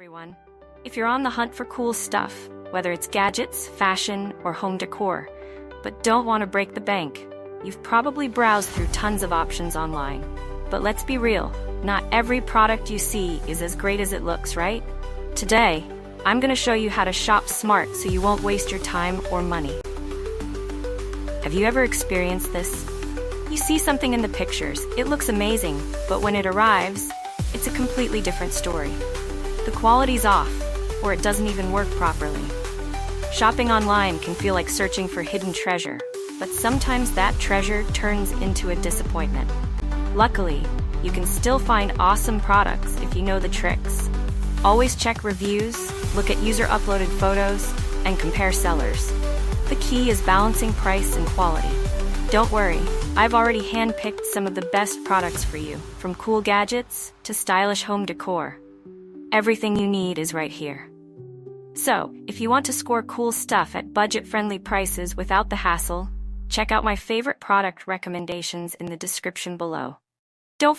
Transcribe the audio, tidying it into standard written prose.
everyone. If you're on the hunt for cool stuff, whether it's gadgets, fashion, or home decor, but don't want to break the bank, you've probably browsed through tons of options online. But let's be real, not every product you see is as great as it looks, right? Today, I'm going to show you how to shop smart so you won't waste your time or money. Have you ever experienced this? You see something in the pictures, it looks amazing, but when it arrives, it's a completely different story. The quality's off, or it doesn't even work properly. Shopping online can feel like searching for hidden treasure, but sometimes that treasure turns into a disappointment. Luckily, you can still find awesome products if you know the tricks. Always check reviews, look at user-uploaded photos, and compare sellers. The key is balancing price and quality. Don't worry, I've already handpicked some of the best products for you, from cool gadgets to stylish home decor. Everything you need is right here. So, if you want to score cool stuff at budget-friendly prices without the hassle, check out my favorite product recommendations in the description below. Don't